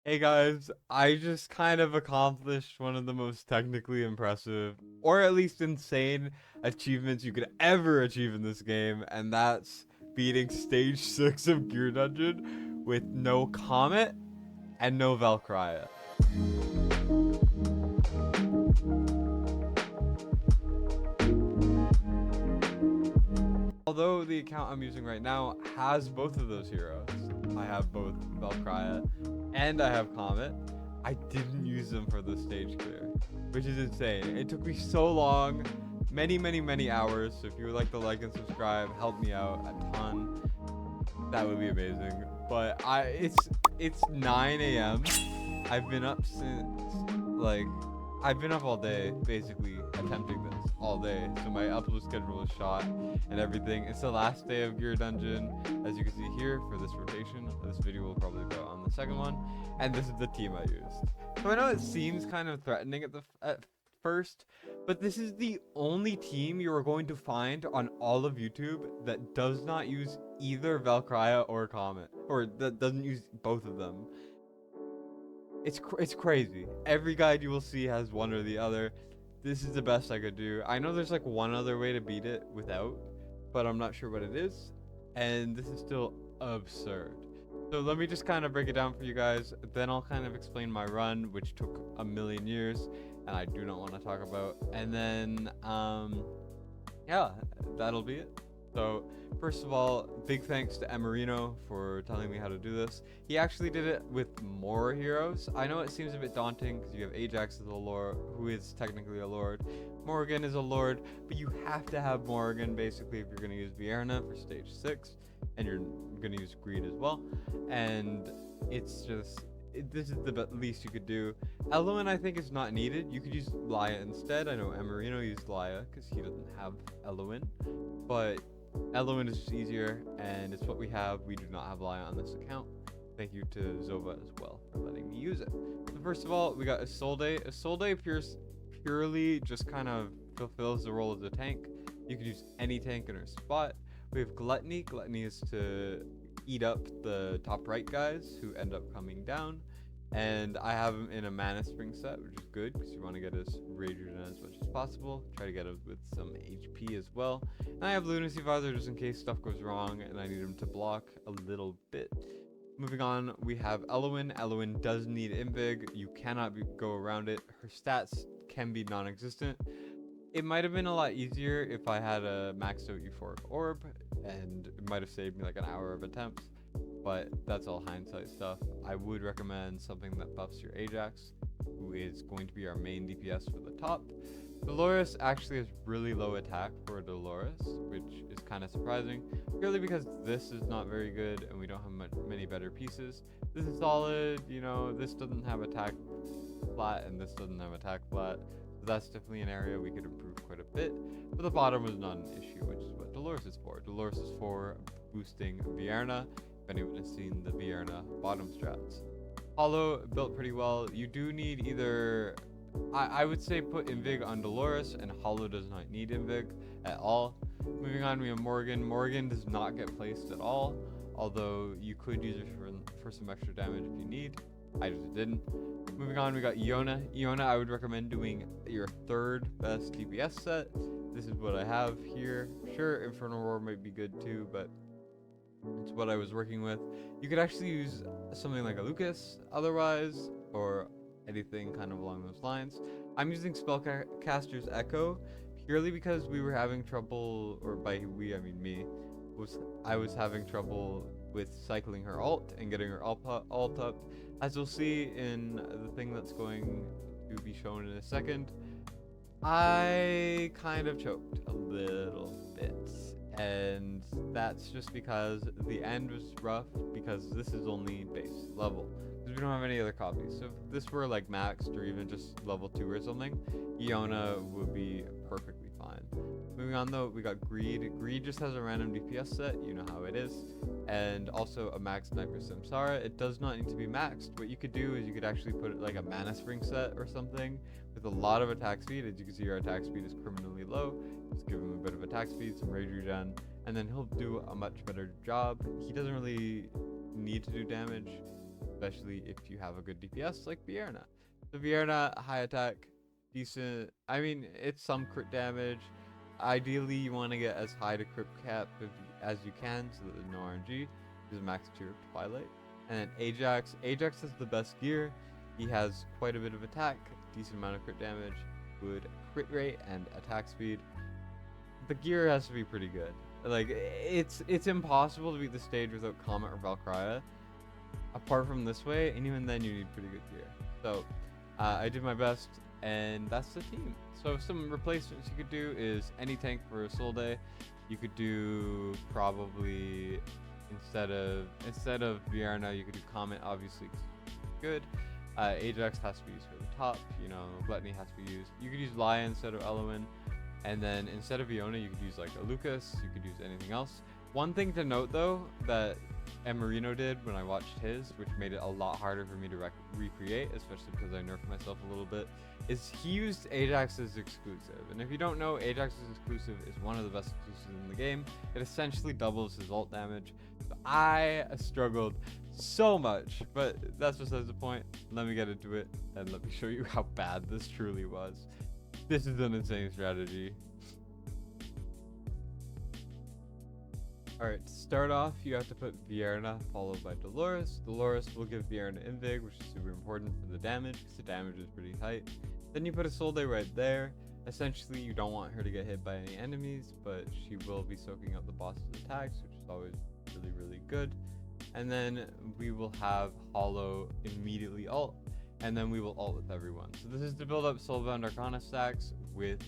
Hey guys, I just kind of accomplished one of the most technically impressive, or at least insane, achievements you could ever achieve in this game, and that's beating stage 6 of Gear Dungeon with no Comet and no Valkyria. Although the account I'm using right now has both of those heroes, I have both Valkyria and I have Comet. I didn't use them for the stage clear, which is insane. It took me so long, many hours. So if you would like to like and subscribe, help me out a ton. That would be amazing. But it's 9 a.m. I've been up since like I've been up all day basically attempting this all day. So my upload schedule is shot and everything. It's the last day of Gear Dungeon, as you can see here for this rotation. This video will probably go on the second one, and this is the team I used. So I know it seems kind of threatening at first, but this is the only team you are going to find on all of YouTube that does not use either Valkyria or Comet, or that doesn't use both of them. It's crazy. Every guide you will see has one or the other. This is the best I could do. I know there's like one other way to beat it without, but I'm not sure what it is. And this is still absurd. So let me just kind of break it down for you guys. Then I'll kind of explain my run, which took a million years, and I do not want to talk about. And then, yeah, that'll be it. So first of all, big thanks to Emoreno for telling me how to do this. He actually did it with more heroes. I know it seems a bit daunting because you have Ajax as a lord, who is technically a lord. Morgan is a lord, but you have to have Morgan basically if you're going to use Vienna for stage 6, and you're going to use Greed as well. And it's just, this is the least you could do. Eloin I think is not needed. You could use Laya instead. I know Emoreno used Laya because he doesn't have Eloin, but Eloin is just easier, and it's what we have. We do not have Laya on this account. Thank you to Zova as well for letting me use it. So first of all, we got Isolde. Isolde purely just kind of fulfills the role as a tank. You could use any tank in her spot. We have Gluttony. Gluttony is to eat up the top right guys who end up coming down. And I have him in a mana spring set, which is good because you want to get his rage regen as much as possible. Try to get him with some HP as well. And I have Lunacy Visor just in case stuff goes wrong and I need him to block a little bit. Moving on, we have Eloin. Eloin does need Invig. You cannot go around it. Her stats can be non-existent. It might have been a lot easier if I had a maxed out euphoric orb, and it might have saved me like an hour of attempts, but that's all hindsight stuff. I would recommend something that buffs your Ajax, who is going to be our main DPS for the top. Dolores actually has really low attack for Dolores, which is kind of surprising, purely because this is not very good and we don't have many better pieces. This is solid, you know, this doesn't have attack flat and this doesn't have attack flat. So that's definitely an area we could improve quite a bit. But the bottom was not an issue, which is what Dolores is for. Dolores is for boosting Vienna, if anyone has seen the Vienna bottom strats. Hollow built pretty well. You do need either, I would say put Invig on Dolores, and Hollow does not need Invig at all. Moving on, we have Morgan. Morgan does not get placed at all, although you could use it for some extra damage if you need. I just didn't. Moving on, we got Iona. Iona, I would recommend doing your third best DPS set. This is what I have here. Sure, Infernal Roar might be good too, but it's what I was working with. You could actually use something like a Lucas otherwise, or anything kind of along those lines. I'm using Spellcaster's Echo purely because we were having trouble, or by we I mean me, I was having trouble with cycling her ult and getting her ult up. As you'll see in the thing that's going to be shown in a second, I kind of choked a little bit, and that's just because the end was rough because this is only base level. Because we don't have any other copies. So if this were like maxed or even just level 2 or something, Iona would be perfectly fine. Moving on though, we got Greed. Greed just has a random DPS set, you know how it is, and also a maxed Sniper Samsara. It does not need to be maxed. What you could do is you could actually put like a mana spring set or something with a lot of attack speed. As you can see, our attack speed is criminally low. Just give him a bit of attack speed, some rage regen, and then he'll do a much better job. He doesn't really need to do damage. especially if you have a good DPS like Vierna. So Vierna, high attack, decent. I mean, it's some crit damage. Ideally, you want to get as high to crit cap as you can so that there's no RNG. He's a max tier of Twilight. And then Ajax. Ajax has the best gear. He has quite a bit of attack, decent amount of crit damage, good crit rate, and attack speed. The gear has to be pretty good. Like, it's impossible to beat the stage without KHAMET or Valkyria. Apart from this way, and even then you need pretty good gear. So, I did my best, and that's the team. So some replacements you could do is any tank for a Soul Day. You could do probably instead of Vierna, you could do KHAMET, obviously 'cause it's good. Ajax has to be used for the top, you know, Gluttony has to be used. You could use Laya instead of Elowen. And then instead of Iona, you could use like a Lucas, you could use anything else. One thing to note though, that Emoreno did when I watched his, which made it a lot harder for me to recreate, especially because I nerfed myself a little bit, is he used Ajax's exclusive. And if you don't know, Ajax's exclusive is one of the best exclusives in the game. It essentially doubles his ult damage. So I struggled so much, but that's besides the point. Let me get into it and let me show you how bad this truly was. This is an insane strategy. Alright, to start off, you have to put Vierna followed by Dolores. Dolores will give Vierna Invig, which is super important for the damage, because the damage is pretty tight. Then you put a Soul Day right there. Essentially, you don't want her to get hit by any enemies, but she will be soaking up the boss's attacks, which is always really, really good. And then we will have Hollow immediately ult, and then we will ult with everyone. So this is to build up Soulbound Arcana stacks with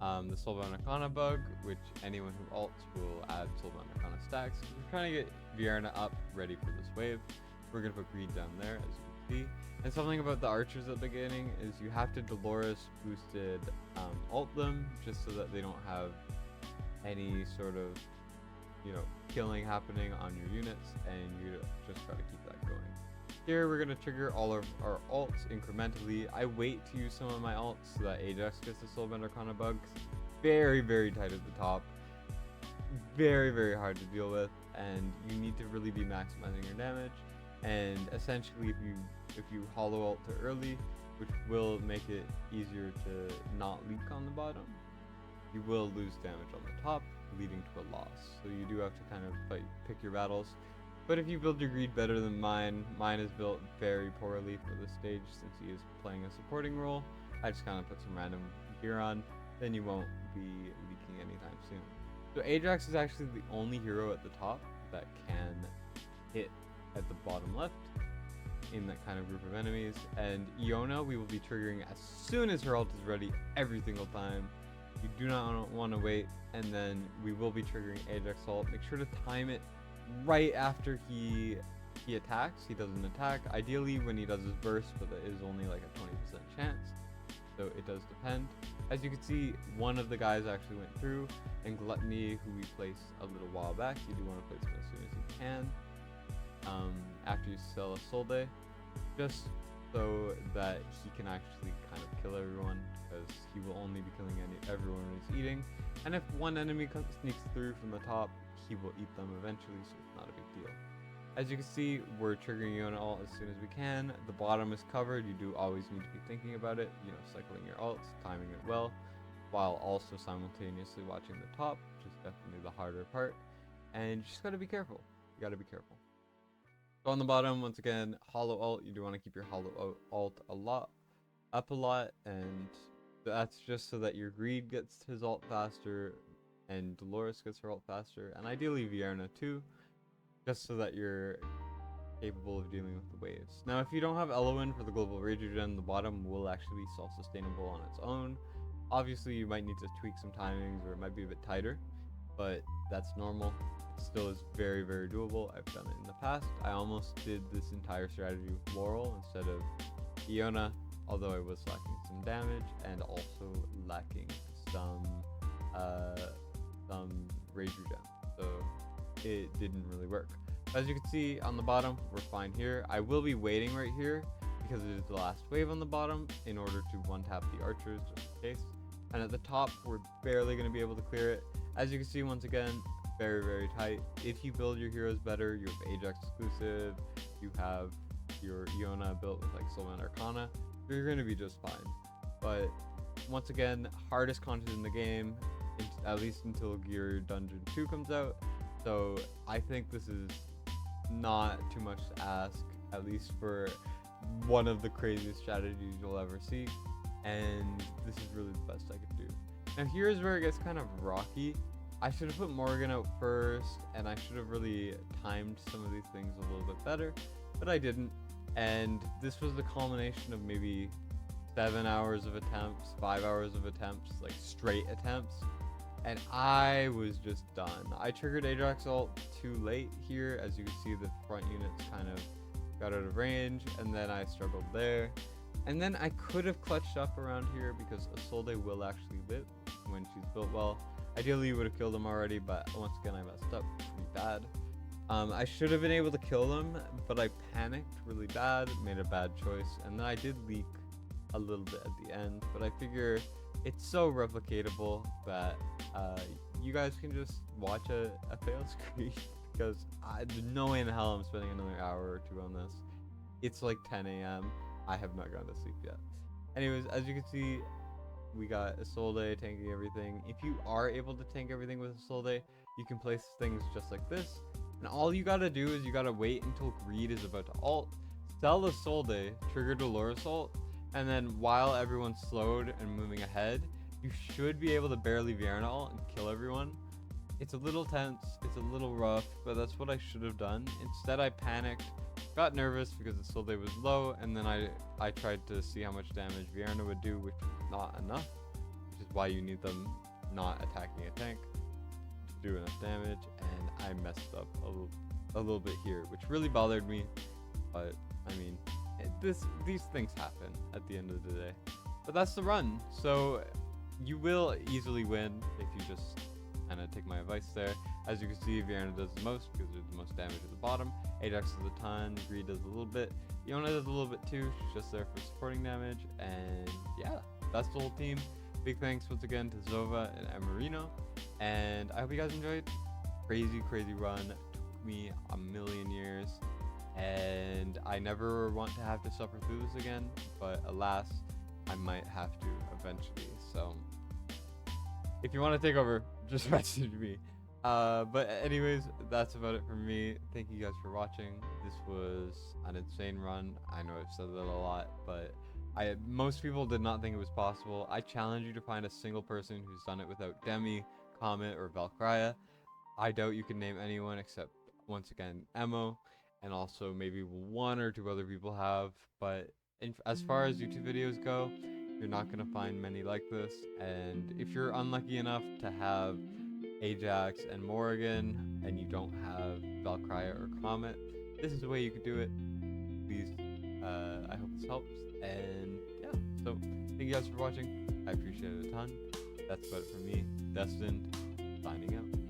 the Soulbound Arcana bug, which anyone who ults will add Soulbound Arcana stacks. We're trying to get Vierna up ready for this wave. We're going to put greed down there, as you can see. And something about the archers at the beginning is you have to Dolores boosted ult them, just so that they don't have any sort of, you know, killing happening on your units, and you just got to keep that going. Here we're going to trigger all of our ults incrementally. I wait to use some of my ults so that Ajax gets the Soulbound Arcana bug. Very, very tight at the top. Very, very hard to deal with, and you need to really be maximizing your damage. And essentially, if you hollow ult too early, which will make it easier to not leak on the bottom, you will lose damage on the top, leading to a loss. So you do have to kind of pick your battles. But if you build your greed better than mine is built very poorly for this stage since he is playing a supporting role. I just kind of put some random gear on, then you won't be leaking anytime soon. So Ajax is actually the only hero at the top that can hit at the bottom left in that kind of group of enemies. And Iona we will be triggering as soon as her ult is ready every single time. You do not want to wait, and then we will be triggering Ajax ult. Make sure to time it right after he attacks. He doesn't attack ideally when he does his burst, but that is only like a 20% chance, so it does depend. As you can see, one of the guys actually went through, and Gluttony, who we placed a little while back, you do want to place him as soon as you can after you sell a Soul Day, just so that he can actually kind of kill everyone, because he will only be killing everyone who's eating. And if one enemy sneaks through from the top, he will eat them eventually, so it's not a big deal. As you can see, we're triggering Iona ult as soon as we can. The bottom is covered. You do always need to be thinking about it, you know, cycling your ults, timing it well, while also simultaneously watching the top, which is definitely the harder part. And you just gotta be careful. You gotta be careful. So on the bottom, once again, hollow ult. You do want to keep your hollow ult up a lot, and that's just so that your greed gets his ult faster, and Dolores gets her ult faster, and ideally Vierna too, just so that you're capable of dealing with the waves. Now, if you don't have Elowen for the global rage regen, the bottom will actually be self-sustainable on its own. Obviously, you might need to tweak some timings, or it might be a bit tighter, but that's normal. It still is very, very doable. I've done it in the past. I almost did this entire strategy with Laurel instead of Iona, although I was lacking some damage and also lacking some rage regen, so it didn't really work. As you can see on the bottom, we're fine here. I will be waiting right here because it is the last wave on the bottom in order to one-tap the archers just in case. And at the top, we're barely going to be able to clear it. As you can see, once again, very, very tight. If you build your heroes better, you have Ajax exclusive, you have your Iona built with like Soulman Arcana, you're gonna be just fine. But once again, hardest content in the game, at least until Gear Dungeon 2 comes out. So I think this is not too much to ask, at least for one of the craziest strategies you'll ever see. And this is really the best I could do. Now here's where it gets kind of rocky. I should have put Morgan out first, and I should have really timed some of these things a little bit better, but I didn't. And this was the culmination of maybe 7 hours of attempts, 5 hours of attempts, like straight attempts, and I was just done. I triggered Ajax ult too late here. As you can see, the front units kind of got out of range, and then I struggled there. And then I could have clutched up around here because Isolde will actually live when she's built well. Ideally, you would have killed him already, but once again, I messed up pretty bad. I should have been able to kill them, but I panicked really bad, made a bad choice, and then I did leak a little bit at the end. But I figure it's so replicatable that you guys can just watch a fail screen because there's no way in hell I'm spending another hour or two on this. It's like 10 a.m. I have not gone to sleep yet. Anyways, as you can see, we got Isolde tanking everything. If you are able to tank everything with Isolde, you can place things just like this. And all you gotta do is you gotta wait until Greed is about to ult, sell Isolde, trigger Dolores ult, and then while everyone's slowed and moving ahead, you should be able to barely Vienna ult and kill everyone. It's a little tense, it's a little rough, but that's what I should have done. Instead, I panicked, got nervous because Isolde was low, and then I tried to see how much damage Vienna would do, which was not enough, which is why you need them not attacking a tank to do enough damage, and I messed up a little bit here, which really bothered me. But I mean, these things happen at the end of the day. But that's the run. So you will easily win if you just kind of take my advice there. As you can see, Vienna does the most because there's the most damage at the bottom. Ajax does a ton, Greed does a little bit, Iona does a little bit too. She's just there for supporting damage. And yeah, that's the whole team. Big thanks once again to Zova and Emoreno. And I hope you guys enjoyed. Crazy run. Took me a million years. And I never want to have to suffer through this again. But alas, I might have to eventually. So if you want to take over, just message me. But anyways, that's about it for me. Thank you guys for watching. This was an insane run. I know I've said that a lot, but most people did not think it was possible. I challenge you to find a single person who's done it without Demi, KHAMET, or VALK. I doubt you can name anyone except, once again, Emo, and also maybe one or two other people have. But as far as YouTube videos go, you're not going to find many like this. And if you're unlucky enough to have Ajax and Morgan and you don't have VALK or KHAMET, this is the way you could do it. Please, I hope this helps. And yeah, so thank you guys for watching. I appreciate it a ton. That's about it for me. Destined, signing out.